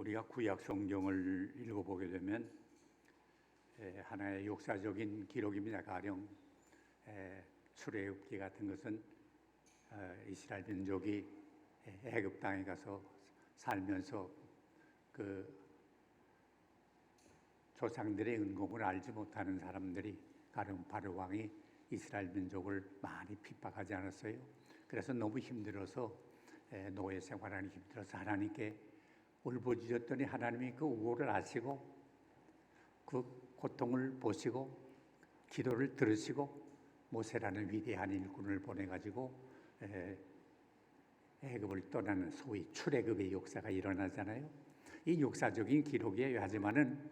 우리가 구약 성경을 읽어보게 되면 하나의 역사적인 기록입니다. 가령 출애굽기 같은 것은 이스라엘 민족이 애굽 땅에 가서 살면서 그 조상들의 은공을 알지 못하는 사람들이 가령 바로 왕이 이스라엘 민족을 많이 핍박하지 않았어요. 그래서 너무 힘들어서 노예 생활하는 힘들어서 하나님께 울부짖었더니 하나님이 그 우호를 아시고 그 고통을 보시고 기도를 들으시고 모세라는 위대한 일꾼을 보내가지고 애굽을 떠나는 소위 출애굽의 역사가 일어나잖아요. 이 역사적인 기록이에요. 하지만은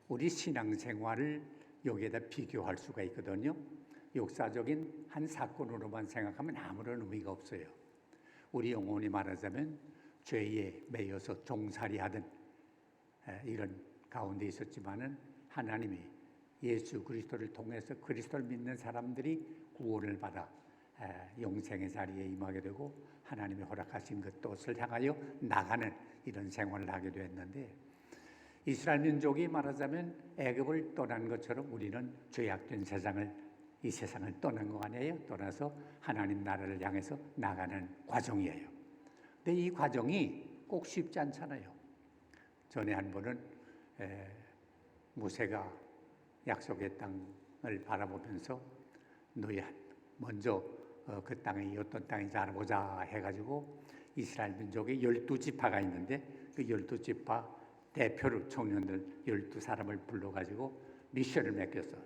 우리 신앙생활을 여기에다 비교할 수가 있거든요. 역사적인 한 사건으로만 생각하면 아무런 의미가 없어요. 우리 영혼이 말하자면 죄에 매여서 종살이하던 이런 가운데 있었지만은 하나님이 예수 그리스도를 통해서 그리스도를 믿는 사람들이 구원을 받아 영생의 자리에 임하게 되고 하나님이 허락하신 그 뜻을 향하여 나가는 이런 생활을 하게 되었는데, 이스라엘 민족이 말하자면 애굽을 떠난 것처럼 우리는 죄악된 이 세상을 떠난 거 아니에요? 떠나서 하나님 나라를 향해서 나가는 과정이에요. 근데 이 과정이 꼭 쉽지 않잖아요. 전에 한 번은 모세가 약속의 땅을 바라보면서 너희 먼저 그 땅이 어떤 땅인지 알아보자 해가지고 이스라엘 민족의 12지파가 있는데 그 12지파 대표로 청년들 12사람을 불러가지고 미션을 맡겼어.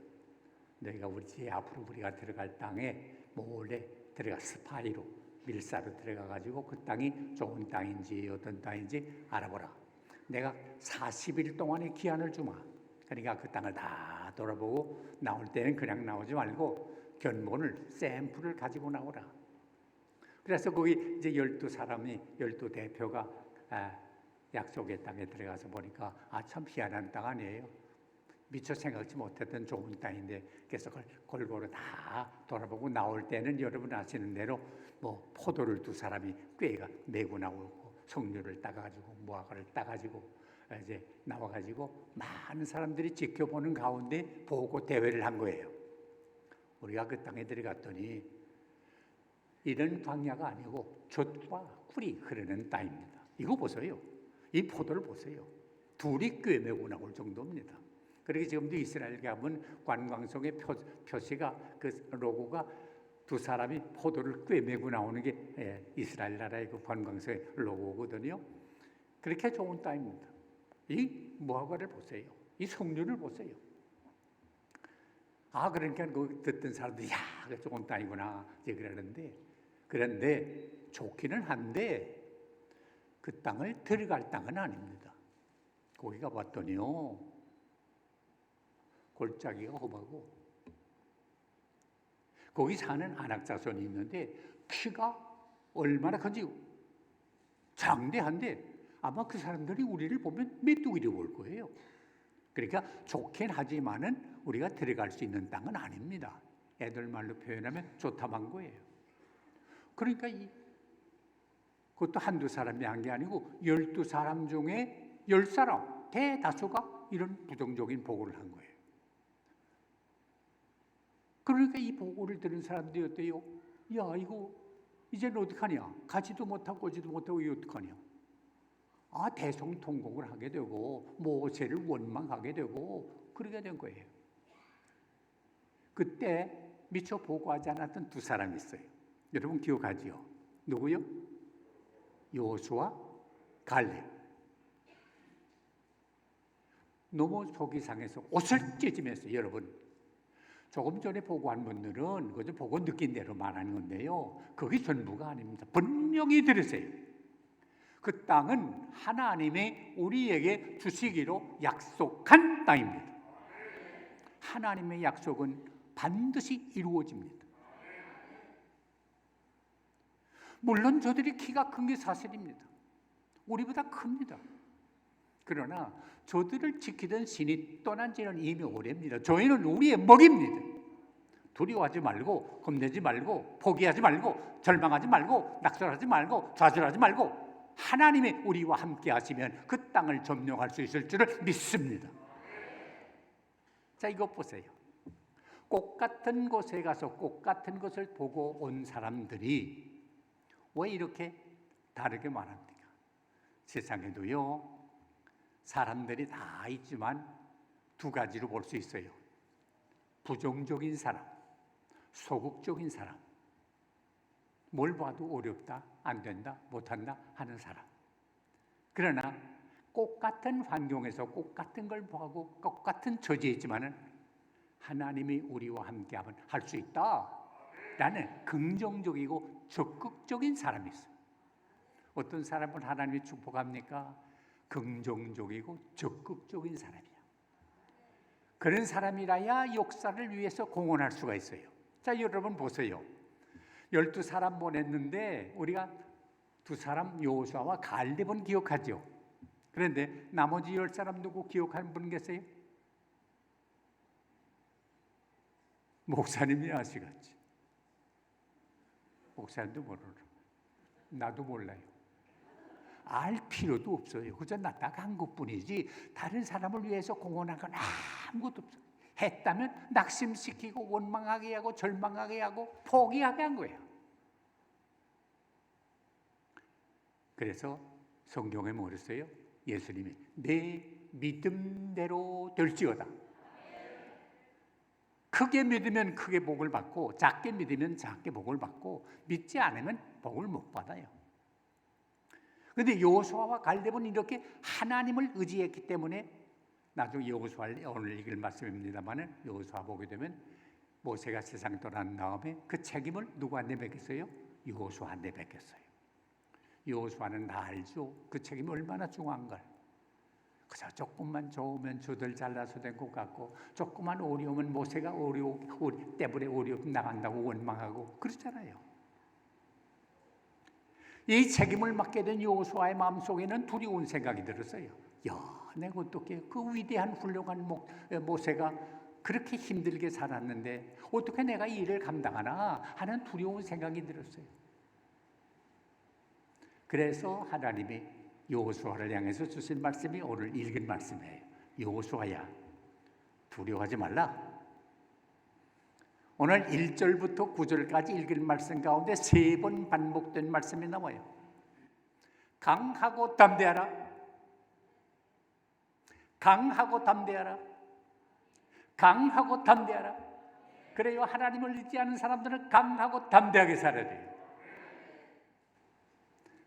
너희가 앞으로 우리가 들어갈 땅에 몰래 들어가 스파이로 밀사로 들어가가지고 그 땅이 좋은 땅인지 어떤 땅인지 알아보라. 내가 40일 동안의 기한을 주마. 그러니까 그 땅을 다 돌아보고 나올 때는 그냥 나오지 말고 견본을 샘플을 가지고 나오라. 그래서 거기 이제 12대표가 약속의 땅에 들어가서 보니까 참 희한한 땅 아니에요. 미처 생각지 못했던 좋은 땅인데, 그래서 그걸 골고루 다 돌아보고 나올 때는 여러분 아시는 대로 포도를 두 사람이 꾀가 메고 나오고 석류를 따가지고 무화과를 따가지고 이제 나와가지고 많은 사람들이 지켜보는 가운데 보고 대회를 한 거예요. 우리가 그 땅에 들어갔더니 이런 광야가 아니고 젖과 꿀이 흐르는 땅입니다. 이거 보세요. 이 포도를 보세요. 둘이 꿰매고 나올 정도입니다. 그렇게 지금도 이스라엘 가면 관광석의 표시가 그 로고가 두 사람이 포도를 꿰매고 나오는 게 이스라엘 나라의 그 관광석의 로고거든요. 그렇게 좋은 땅입니다. 이 무화과를 보세요. 이 석류를 보세요. 그러니까 그 듣던 사람들이 그 좋은 땅이구나 이제 그런데 좋기는 한데 그 땅을 들어갈 땅은 아닙니다. 거기 가봤더니요, 골짜기가 험하고 거기 사는 안악자손이 있는데 키가 얼마나 큰지 장대한데 아마 그 사람들이 우리를 보면 메뚜기를 볼 거예요. 그러니까 좋긴 하지만은 우리가 들어갈 수 있는 땅은 아닙니다. 애들 말로 표현하면 좋다만 거예요. 그러니까 그것도 한두 사람이 한 게 아니고 12사람 중에 10사람 대다수가 이런 부정적인 보고를 한 거예요. 그러니까 이 보고를 들은 사람들이 어때요? 야, 이거 이제는 어떡하냐? 가지도 못하고 오지도 못하고 이거 어떡하냐? 대성통곡을 하게 되고 모세를 원망하게 되고 그러게 된 거예요. 그때 미처 보고하지 않았던 두 사람이 있어요. 여러분 기억하지요? 누구요? 여호수아, 갈렙. 너무 속이 상해서 옷을 찢으면서, 여러분 조금 전에 보고한 분들은 그저 보고 느낀 대로 말하는 건데요, 그게 전부가 아닙니다. 분명히 들으세요. 그 땅은 하나님의 우리에게 주시기로 약속한 땅입니다. 하나님의 약속은 반드시 이루어집니다. 물론 저들이 키가 큰 게 사실입니다. 우리보다 큽니다. 그러나 저들을 지키던 신이 떠난 지는 이미 오래입니다. 저희는 우리의 먹입니다. 두려워하지 말고, 겁내지 말고, 포기하지 말고, 절망하지 말고, 낙선하지 말고, 좌절하지 말고, 하나님이 우리와 함께 하시면 그 땅을 점령할 수 있을 줄을 믿습니다. 자, 이것 보세요. 꽃 같은 곳에 가서 꽃 같은 것을 보고 온 사람들이 왜 이렇게 다르게 말합니까? 세상에도요, 사람들이 다 있지만 두 가지로 볼 수 있어요. 부정적인 사람, 소극적인 사람. 뭘 봐도 어렵다, 안 된다, 못한다 하는 사람. 그러나 꽃 같은 환경에서 꽃 같은 걸 보고 꽃 같은 처지에 있지만은 하나님이 우리와 함께하면 할 수 있다 라는 긍정적이고 적극적인 사람이 있어요. 어떤 사람을 하나님이 축복합니까? 긍정적이고 적극적인 사람이야. 그런 사람이라야 역사를 위해서 공헌할 수가 있어요. 자, 여러분 보세요. 12사람 보냈는데 우리가 2사람 여호수아와 갈렙은 기억하죠. 그런데 나머지 10사람 누구 기억하는 분 계세요? 목사님이 아시겠지. 목사님도 모르는, 나도 몰라요. 알 필요도 없어요. 그저 나 딱 한 것뿐이지 다른 사람을 위해서 공헌한 건 아무것도 없어요. 했다면 낙심시키고 원망하게 하고 절망하게 하고 포기하게 한 거예요. 그래서 성경에 뭐랬어요 예수님이 내 믿음대로 될지어다. 크게 믿으면 크게 복을 받고 작게 믿으면 작게 복을 받고 믿지 않으면 복을 못 받아요. 그런데 여호수아와 갈렙은 이렇게 하나님을 의지했기 때문에 나중에 여호수아를 오늘 읽을 말씀입니다만은 여호수아 보게 되면 모세가 세상 떠난 다음에 그 책임을 누구한테 맡겼어요? 여호수아한테 맡겼어요. 여호수아는 다 알죠. 그 책임이 얼마나 중요한 걸. 그저 조금만 좋으면 저들 잘라서 된 것 같고 조금만 어려우면 모세가 때문에 어려움 나간다고 원망하고 그렇잖아요. 이 책임을 맡게 된 여호수아의 마음속에는 두려운 생각이 들었어요. 야, 내가 어떻게 그 위대한 훌륭한 모세가 그렇게 힘들게 살았는데 어떻게 내가 이 일을 감당하나 하는 두려운 생각이 들었어요. 그래서 하나님이 여호수아를 향해서 주신 말씀이 오늘 읽은 말씀이에요. 여호수아야, 두려워하지 말라. 오늘 1절부터 9절까지 읽은 말씀 가운데 3번 반복된 말씀이 나와요. 강하고 담대하라. 강하고 담대하라. 강하고 담대하라. 그래요. 하나님을 의지하는 사람들은 강하고 담대하게 살아야 돼요.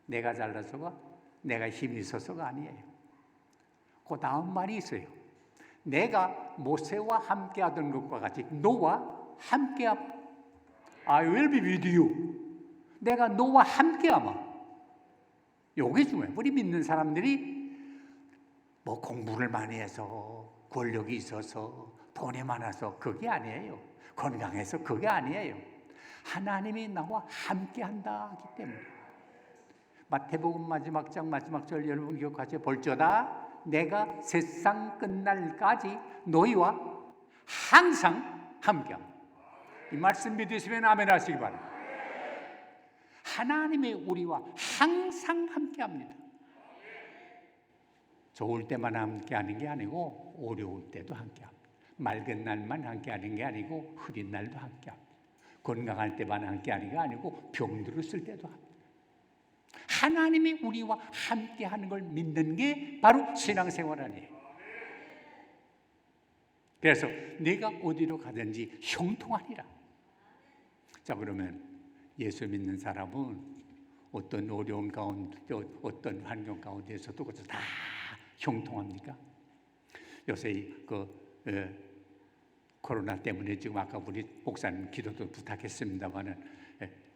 내가 잘나서가 내가 힘이 있어서가 아니에요. 그 다음 말이 있어요. 내가 모세와 함께하던 것과 같이 너와 함께함. I will be with you. 내가 너와 함께하마. 요게 중요해요. 우리 믿는 사람들이 뭐 공부를 많이 해서 권력이 있어서 돈이 많아서 그게 아니에요. 건강해서 그게 아니에요. 하나님이 나와 함께한다 하기 때문에. 마태복음 마지막 장 마지막 절 여러분 기억하세요. 볼지어다 내가 세상 끝날까지 너희와 항상 함께함. 이 말씀 믿으시면 아멘 하시기 바랍니다. 하나님이 우리와 항상 함께합니다. 좋을 때만 함께하는 게 아니고 어려울 때도 함께합니다. 맑은 날만 함께하는 게 아니고 흐린 날도 함께합니다. 건강할 때만 함께하는 게 아니고 병들었을 때도 함께합니다. 하나님이 우리와 함께하는 걸 믿는 게 바로 신앙생활 아니에요. 그래서 내가 어디로 가든지 형통하리라. 자, 그러면 예수 믿는 사람은 어떤 어려운 가운데 어떤 환경 가운데서도 그것을 다 형통합니까? 요새 코로나 때문에 지금 아까 우리 목사님 기도도 부탁했습니다만은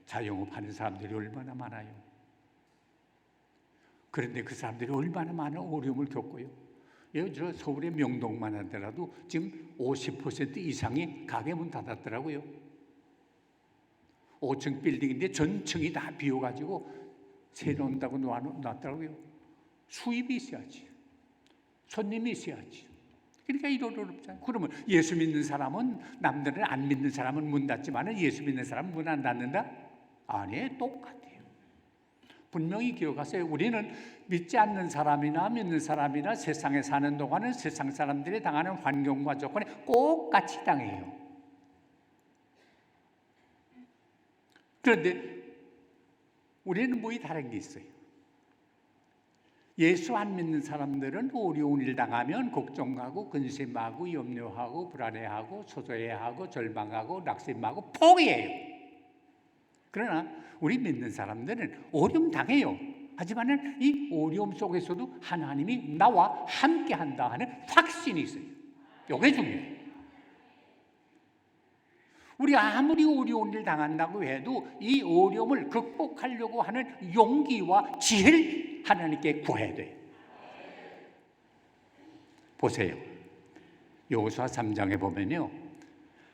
자영업하는 사람들이 얼마나 많아요. 그런데 그 사람들이 얼마나 많은 어려움을 겪고요. 저 서울의 명동만 하더라도 지금 50% 이상이 가게 문 닫았더라고요. 5층 빌딩인데 전층이 다 비어가지고 새로 온다고 놨더라고요. 수입이 있어야지. 손님이 있어야지. 그러니까 이런 어렵잖아요. 그러면 예수 믿는 사람은 남들은 안 믿는 사람은 문 닫지만 예수 믿는 사람은 문 안 닫는다? 아니에요. 똑같아요. 분명히 기억하세요. 우리는 믿지 않는 사람이나 믿는 사람이나 세상에 사는 동안은 세상 사람들이 당하는 환경과 조건에 꼭 같이 당해요. 그런데 우리는 뭐이 다른 게 있어요. 예수 안 믿는 사람들은 어려운 일 당하면 걱정하고 근심하고 염려하고 불안해하고 초조해하고 절망하고 낙심하고 포기해요. 그러나 우리 믿는 사람들은 어려움 당해요. 하지만 이 어려움 속에서도 하나님이 나와 함께한다 하는 확신이 있어요. 이게 중요해요. 우리 아무리 어려운 일 당한다고 해도 이 어려움을 극복하려고 하는 용기와 지혜를 하나님께 구해야 돼요. 보세요. 여호수아 3장에 보면요,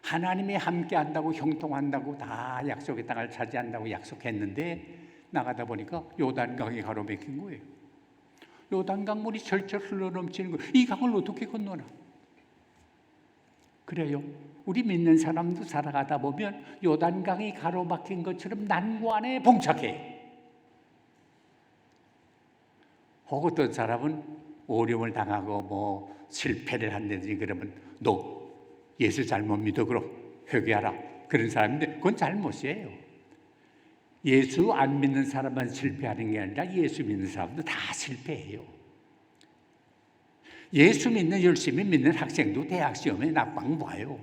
하나님이 함께한다고 형통한다고 다 약속의 땅을 차지한다고 약속했는데 나가다 보니까 요단강이 가로막힌 거예요. 요단강 물이 철철 흘러넘치는 거예요. 이 강을 어떻게 건너나? 그래요. 우리 믿는 사람도 살아가다 보면 요단강이 가로막힌 것처럼 난관에 봉착해. 혹 어떤 사람은 어려움을 당하고 뭐 실패를 한다든지 그러면 너 예수 잘못 믿어 그럼 회개하라. 그런 사람인데 그건 잘못이에요. 예수 안 믿는 사람만 실패하는 게 아니라 예수 믿는 사람도 다 실패해요. 예수 믿는 열심히 믿는 학생도 대학 시험에 낙방 봐요.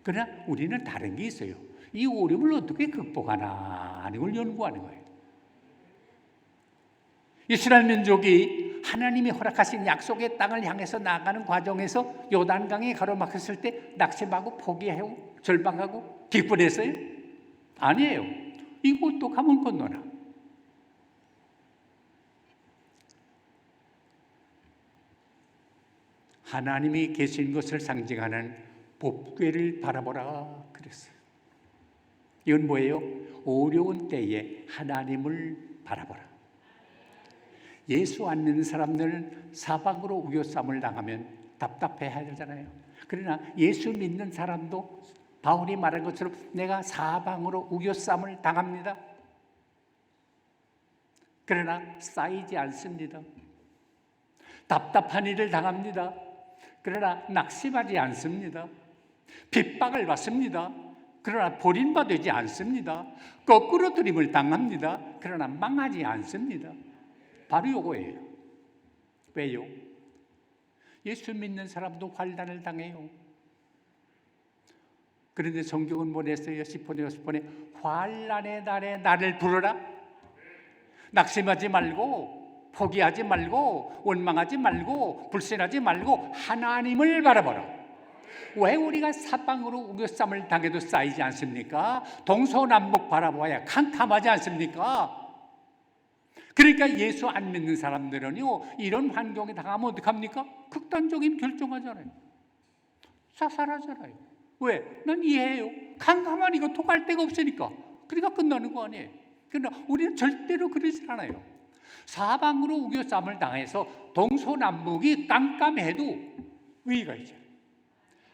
그러나 우리는 다른 게 있어요. 이 어려움을 어떻게 극복하나 하는 걸 연구하는 거예요. 이스라엘 민족이 하나님이 허락하신 약속의 땅을 향해서 나가는 과정에서 요단강이 가로막혔을 때 낙심하고 포기하고 절망하고 기뻐했어요? 아니에요. 이곳도 가면 건너나. 하나님이 계신 것을 상징하는 법궤를 바라보라 그랬어요. 이건 뭐예요? 어려운 때에 하나님을 바라보라. 예수 안 믿는 사람들은 사방으로 우겨쌈을 당하면 답답해야 되잖아요. 그러나 예수 믿는 사람도 바울이 말한 것처럼 내가 사방으로 우겨쌈을 당합니다. 그러나 쌓이지 않습니다. 답답한 일을 당합니다. 그러나 낙심하지 않습니다. 핍박을 받습니다. 그러나 버림받지 않습니다. 거꾸로 들임을 당합니다. 그러나 망하지 않습니다. 바로 이거예요. 왜요? 예수 믿는 사람도 환난을 당해요. 그런데 성경은 뭐랬어요? 10번에 6번에 환난의 날에 나를 부르라. 낙심하지 말고 포기하지 말고 원망하지 말고 불신하지 말고 하나님을 바라보라. 왜 우리가 사방으로 우겨쌈을 당해도 쌓이지 않습니까? 동서남북 바라봐야 캄캄하지 않습니까? 그러니까 예수 안 믿는 사람들은요, 이런 환경에 당하면 어떡합니까? 극단적인 결정하잖아요. 자살하잖아요. 왜? 난 이해해요. 캄캄하니 이거 통할 데가 없으니까. 그러니까 끝나는 거 아니에요. 그러나 우리는 절대로 그러지 않아요. 사방으로 우겨쌈을 당해서 동서남북이 깜깜해도 의의가 있잖아요.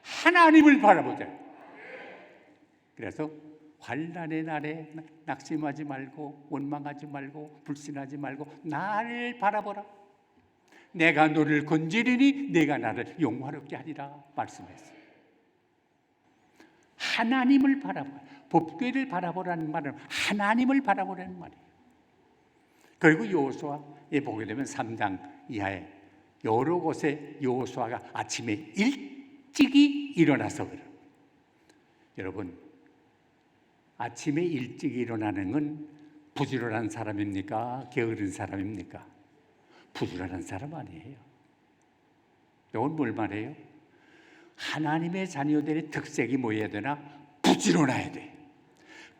하나님을 바라보자. 그래서 환난의 날에 낙심하지 말고 원망하지 말고 불신하지 말고 나를 바라보라. 내가 너를 건지리니 내가 나를 영화롭게 하리라 말씀했어요. 하나님을 바라보라. 법궤를 바라보라는 말은 하나님을 바라보라는 말이에요. 그리고 여호수아에 보게 되면 3장 이하에 여러 곳에 여호수아가 아침에 일찍이 일어나서 그래요. 여러분, 아침에 일찍 일어나는 건 부지런한 사람입니까? 게으른 사람입니까? 부지런한 사람 아니에요. 이건 뭘 말해요? 하나님의 자녀들의 특색이 뭐여야 되나? 부지런해야 돼.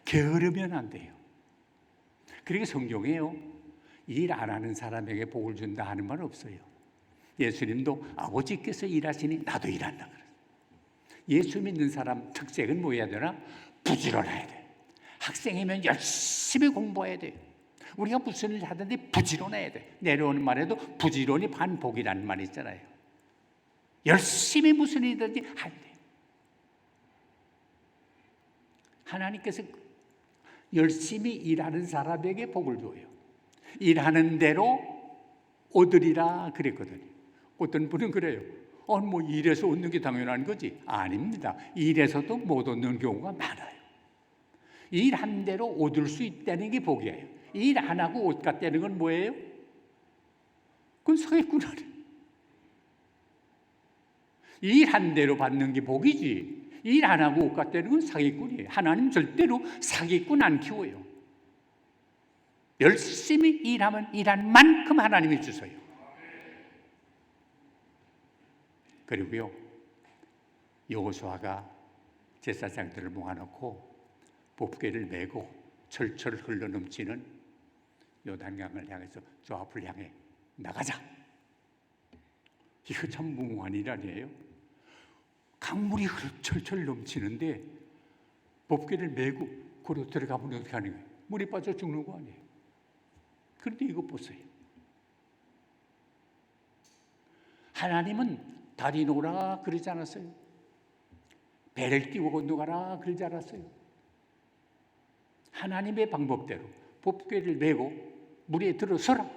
게으르면 안 돼요. 그러니까 성경에요, 일 안 하는 사람에게 복을 준다 하는 말 없어요. 예수님도 아버지께서 일하시니 나도 일한다 그래요. 예수 믿는 사람 특색은 뭐여야 되나? 부지런해야 돼. 학생이면 열심히 공부해야 돼. 우리가 무슨 일을 하든지 부지런해야 돼. 내려오는 말에도 부지런히 반복이라는 말이 있잖아요. 열심히 무슨 일이든지 해야 돼. 하나님께서 열심히 일하는 사람에게 복을 줘요. 일하는 대로 얻으리라 그랬거든요. 어떤 분은 그래요. 뭐 일해서 얻는 게 당연한 거지. 아닙니다. 일해서도 못 얻는 경우가 많아요. 일한 대로 얻을 수 있다는 게 복이에요. 일 안 하고 옷 갖다는 건 뭐예요? 그건 사기꾼 아니에요. 일한 대로 받는 게 복이지. 일 안 하고 옷 갖다는 건 사기꾼이에요. 하나님 절대로 사기꾼 안 키워요. 열심히 일하면 일한 만큼 하나님이 주세요. 그리고요, 여호수아가 제사장들을 모아놓고 법궤를 메고 철철 흘러넘치는 요단강을 향해서 저 앞을 향해 나가자. 이거 참 무모한 일 아니에요? 강물이 철철 넘치는데 법궤를 메고 걸어 들어가면 어떻게 하는 거예요? 물에 빠져 죽는 거 아니에요? 그런데 이거 보세요. 하나님은 다리 놓으라 그러지 않았어요. 배를 띄워 건너가라 그러지 않았어요. 하나님의 방법대로 법궤를 메고 물에 들어서라.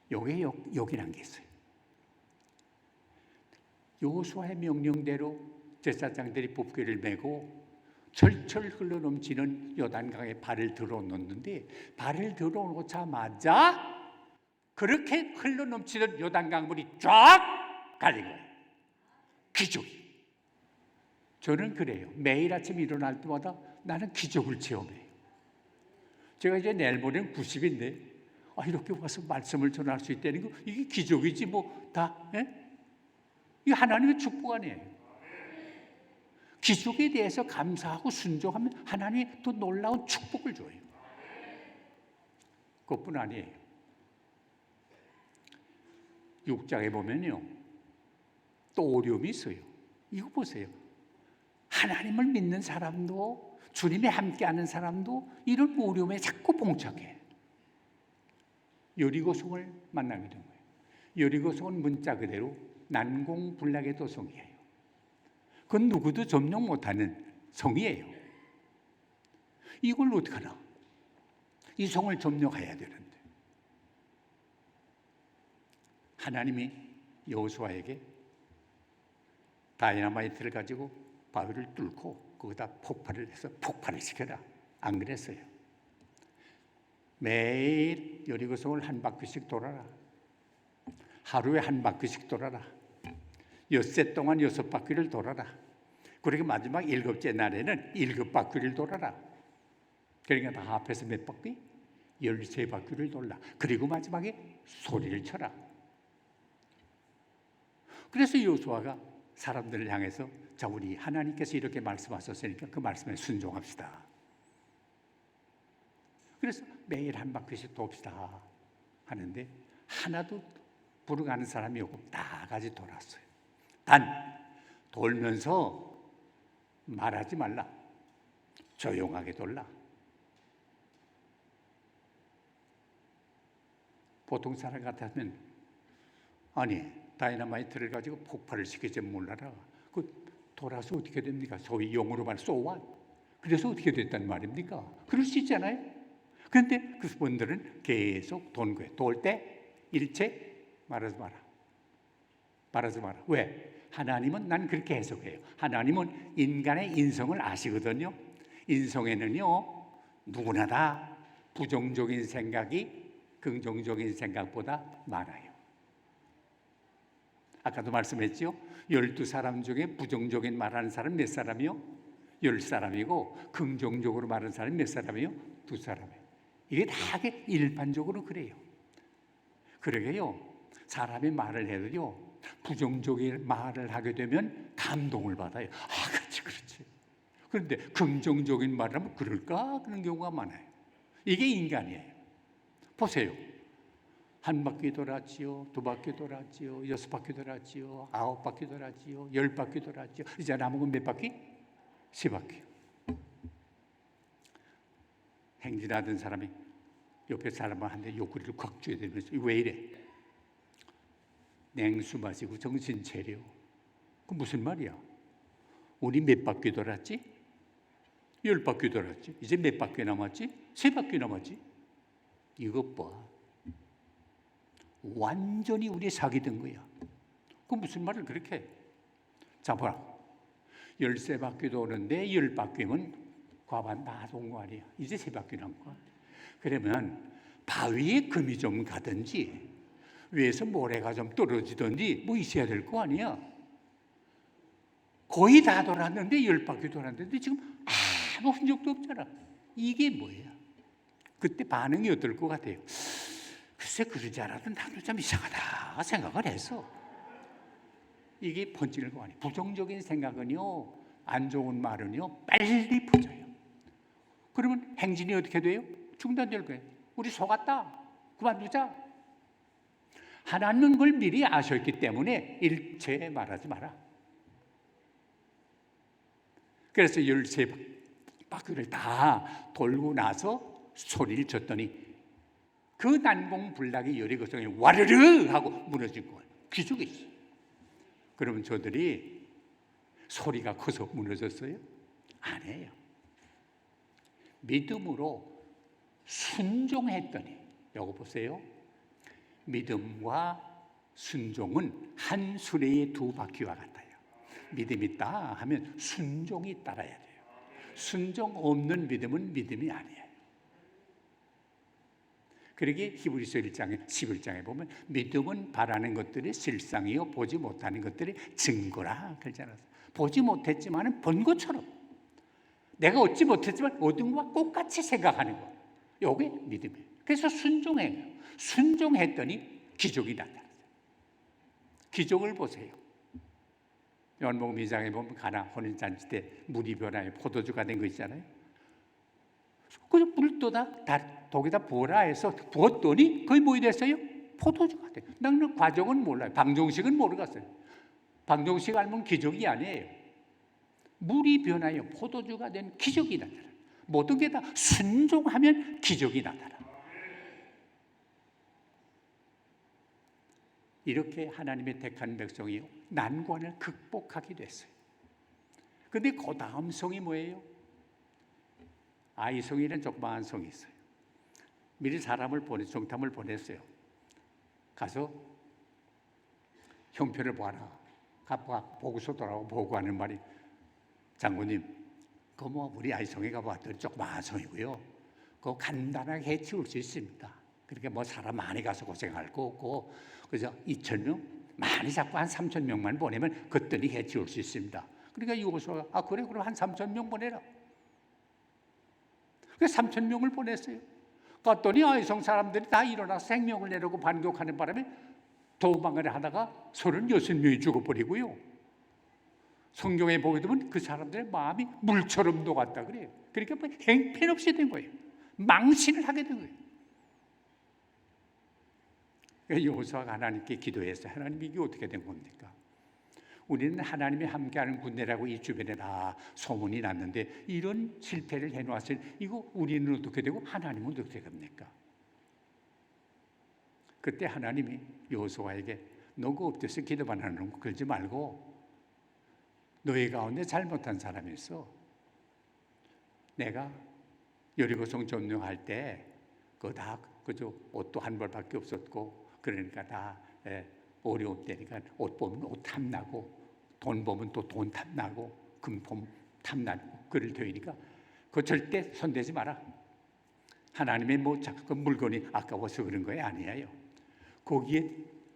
여기에 여기란 게 있어요. 여호수아의 명령대로 제사장들이 법궤를 메고 철철 흘러넘치는 요단강에 발을 들어놓는데, 발을 들어놓자마자 그렇게 흘러넘치는 요단강 물이 쫙 갈린 거예요. 기적이. 저는 그래요. 매일 아침 일어날 때마다 나는 기적을 체험해요. 제가 이제 내일 모레는 90인데 이렇게 와서 말씀을 전할 수 있다는 거, 이게 기적이지 뭐 다. 이게 하나님의 축복 아니에요. 기적에 대해서 감사하고 순종하면 하나님이 또 놀라운 축복을 줘요. 그것뿐 아니에요. 6장에 보면요, 또 어려움이 있어요. 이거 보세요. 하나님을 믿는 사람도, 주님이 함께하는 사람도 이런 어려움에 자꾸 봉착해. 여리고성을 만나게 된 거예요. 여리고성은 문자 그대로 난공불락의 도성이에요. 그건 누구도 점령 못하는 성이에요. 이걸 어떡하나? 이 성을 점령해야 되는데 하나님이 여호수아에게 다이너마이트를 가지고 바위를 뚫고 거기다 폭발을 해서 폭발을 시켜라. 안 그랬어요. 매일 여리고성을 한 바퀴씩 돌아라. 하루에 한 바퀴씩 돌아라. 엿새 동안 6바퀴를 돌아라. 그리고 마지막 7째 날에는 7바퀴를 돌아라. 그러니까 다 합해서 몇 바퀴? 13바퀴를 돌라. 그리고 마지막에 소리를 쳐라. 그래서 여호수아가 사람들을 향해서 자, 우리 하나님께서 이렇게 말씀하셨으니까 그 말씀에 순종합시다. 그래서 매일 한 바퀴씩 돕시다 하는데 하나도 부르가는 사람이 없고 다 같이 돌았어요. 단 돌면서 말하지 말라. 조용하게 돌라. 보통 사람 같았으면 아니 다이너마이트를 가지고 폭발을 시키지 몰라라. 그 돌아서 어떻게 됩니까? 소위 용어로 말해 so what? 그래서 어떻게 됐단 말입니까? 그럴 수 있잖아요. 그런데 그분들은 계속 도는 거예요. 돌 때 일체 말하지 마라. 말하지 마라. 왜? 하나님은, 난 그렇게 해석해요. 하나님은 인간의 인성을 아시거든요. 인성에는요, 누구나 다 부정적인 생각이 긍정적인 생각보다 많아요. 아까도 말씀했죠. 12사람 중에 부정적인 말하는 사람 몇 사람이요? 10사람이고 긍정적으로 말하는 사람 몇 사람이요? 2사람이에요. 이게 다 일반적으로 그래요. 그러게요. 사람이 말을 해도요, 부정적인 말을 하게 되면 감동을 받아요. 그렇지. 그런데 긍정적인 말을 하면 그럴까? 그런 경우가 많아요. 이게 인간이에요. 보세요. 한 바퀴 돌았지요, 2바퀴 돌았지요, 6바퀴 돌았지요, 9바퀴 돌았지요, 10바퀴 돌았지요. 이제 남은 건 몇 바퀴? 10바퀴. 행진하던 사람이 옆에 사람한테 옆구리를 콱 쥐어야 되면서 왜 이래? 냉수 마시고 정신 차려. 그 무슨 말이야? 우리 몇 바퀴 돌았지? 10바퀴 돌았지. 이제 몇 바퀴 남았지? 3바퀴 남았지. 이것 봐. 완전히 우리 사기된 거야. 그 무슨 말을 그렇게 해? 자, 보라. 13바퀴 도는데 10바퀴면 과반 다 돈 거 아니야. 이제 3바퀴 남은 거야. 그러면 바위에 금이 좀 가든지 위에서 모래가 좀 떨어지든지 뭐 있어야 될 거 아니야. 거의 다 돌았는데 10바퀴 돌았는데 지금 아무 흔적도 없잖아. 이게 뭐야? 그때 반응이 어떨 것 같아요? 글쎄 그러지 않아도 나도 좀 이상하다 생각을 해서 이게 번지는 거 아니에요. 부정적인 생각은요, 안 좋은 말은요 빨리 퍼져요. 그러면 행진이 어떻게 돼요? 중단될 거예요. 우리 속았다, 그만두자. 하나님은 그걸 미리 아셨기 때문에 일체 말하지 마라. 그래서 13바퀴를 다 돌고 나서 소리를 쳤더니 그 난공불락의 여리고성이 와르르 하고 무너진 거예요. 기적이 있어요. 그러면 저들이 소리가 커서 무너졌어요? 아니에요. 믿음으로 순종했더니, 이거 보세요. 믿음과 순종은 한 수레의 2바퀴와 같아요. 믿음 있다 하면 순종이 따라야 돼요. 순종 없는 믿음은 믿음이 아니에요. 그러기에 히브리서 1장에 11장에 보면 믿음은 바라는 것들이 실상이요 보지 못하는 것들이 증거라 그러잖아요. 보지 못했지만 본 것처럼, 내가 얻지 못했지만 얻은 것과 똑같이 생각하는 거, 이게 믿음이에요. 그래서 순종해요. 순종했더니 기적이 나타났어요. 기적을 보세요. 요한복음 2장에 보면 가나 혼인잔치 때 물이 변하여 포도주가 된 거 있잖아요. 그래서 물 독에다 부어라 해서 부었더니 거의 뭐이 됐어요? 포도주가 돼. 나는 과정은 몰라요. 방정식은 모르겠어요. 방정식 알면 기적이 아니에요. 물이 변하여 포도주가 된 기적이 나타나요. 모든 게 다 순종하면 기적이 나타나요. 이렇게 하나님의 택한 백성이 난관을 극복하게 됐어요. 그런데 그 다음 성이 뭐예요? 아이성이라는 조그마한 성이 있어요. 미리 정탐을 보냈어요. 가서 형편을 봐라. 보고서 돌아오고 보고하는 말이, 장군님, 그 우리 아이성에 가봤더니 조그마한 성이고요. 그거 간단하게 해치울 수 있습니다. 그러니까 사람 많이 가서 고생할 거 없고, 그래서 2,000명 많이 잡고 한 3,000명만 보내면 그때니 해치울 수 있습니다. 그러니까 여호수아가 그래 그럼 한 3,000명 보내라. 그래서 3,000명을 보냈어요. 갔더니 아이성 사람들이 다 일어나서 생명을 내려고 반격하는 바람에 도망을 하다가 36명이 죽어버리고요. 성경에 보게 되면 그 사람들의 마음이 물처럼 녹았다 그래요. 그러니까 행편없이 된 거예요. 망신을 하게 된 거예요. 여호수아가 하나님께 기도해서, 하나님 이게 어떻게 된 겁니까? 우리는 하나님이 함께하는 군대라고 이 주변에 다 소문이 났는데 이런 실패를 해놓았을 이거 우리는 어떻게 되고 하나님은 어떻게 됩니까? 그때 하나님이 여호수아에게 너가 엎드려서 기도만 하는 거 그러지 말고 너희 가운데 잘못한 사람이 있어. 내가 여리고성 점령할 때 그거 다 그저 옷도 한 벌밖에 없었고 그러니까 다 어려운 때니까 옷 보면 옷 탐나고 돈 보면 또 돈 탐나고 금 보면 탐나고 그럴 터이니까 그거 절대 손대지 마라. 하나님의 그 물건이 아까워서 그런 거에 아니에요. 거기에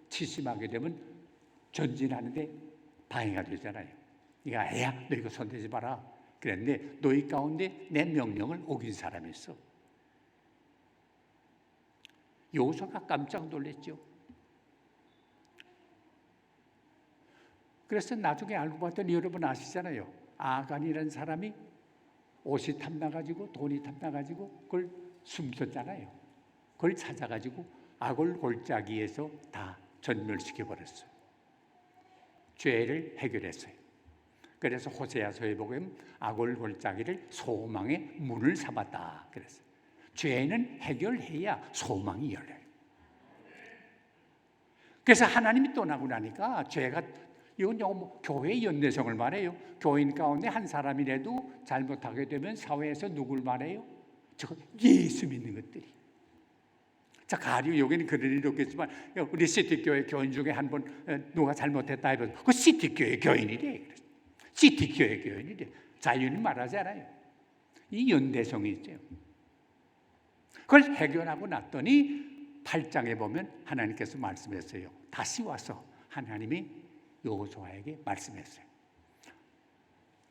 치심하게 되면 전진하는데 방해가 되잖아요. 그러니까 애야 너 이거 손대지 마라. 그랬는데 너희 가운데 내 명령을 어긴 사람이 있어. 여호수아가 깜짝 놀랐죠. 그래서 나중에 알고 봤더니 여러분 아시잖아요. 아간이라는 사람이 옷이 탐나가지고 돈이 탐나가지고 그걸 숨겼잖아요. 그걸 찾아가지고 악을 골짜기에서 다 전멸시켜버렸어요. 죄를 해결했어요. 그래서 호세아서에 보면 악을 골짜기를 소망의 문을 삼았다 그랬어요. 죄는 해결해야 소망이 열려요. 그래서 하나님이 떠나고 나니까 죄가 이건 뭐 교회의 연대성을 말해요. 교인 가운데 한 사람이라도 잘못하게 되면 사회에서 누굴 말해요? 저 예수 믿는 것들이. 자, 가령 여기는 그런 일이 없겠지만 우리 시티교회 교인 중에 한 분 누가 잘못했다 해서 그 시티교회 교인이래. 시티교회 교인이래. 자유는 말하지 않아요. 이 연대성이 있죠. 그걸 해결하고 났더니 8장에 보면 하나님께서 말씀했어요. 다시 와서 하나님이 여호수아에게 말씀했어요.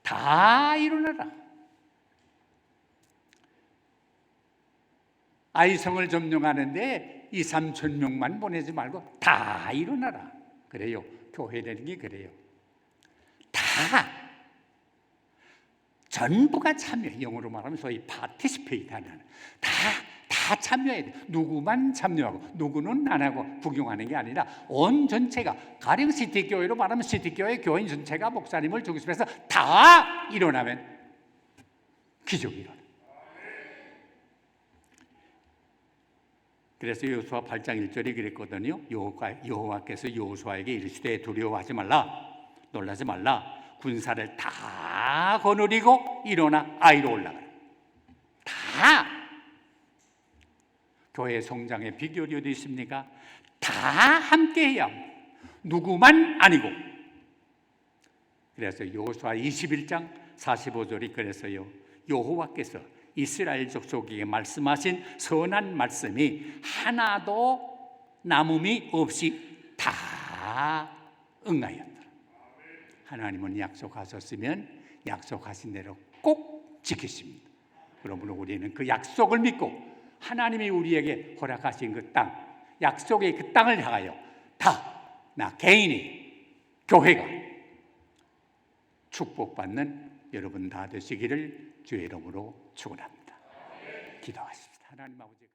다 일어나라. 아이성을 점령하는데 2, 3천 명만 보내지 말고 다 일어나라. 그래요. 교회라는 게 그래요. 다 전부가 참여해. 영어로 말하면 소위 participate 하는. 다 참여해야 돼. 누구만 참여하고 누구는 안 하고 구경하는 게 아니라 온 전체가, 가령 시티교회로 말하면 시티교회 교인 전체가 목사님을 중심해서 다 일어나면 기적이 일어나. 그래서 여호수아 8장 1절이 그랬거든요. 여호와께서 여호수아에게 이르시되 두려워하지 말라, 놀라지 말라. 군사를 다 거느리고 일어나 아이로 올라가라. 다. 교회 성장의 비결이 어디 있습니까? 다 함께해야 합니다. 누구만 아니고. 그래서 여호수아 21장 45절이 그래서요, 여호와께서 이스라엘 족속에게 말씀하신 선한 말씀이 하나도 남음이 없이 다 응하였더라. 하나님은 약속하셨으면 약속하신 대로 꼭 지키십니다. 그러므로 우리는 그 약속을 믿고 하나님이 우리에게 허락하신 그 땅, 약속의 그 땅을 향하여 다 나 개인이, 교회가 축복받는 여러분 다 되시기를 주의 이름으로 축원합니다. 기도하십시다. 하나님 아버지.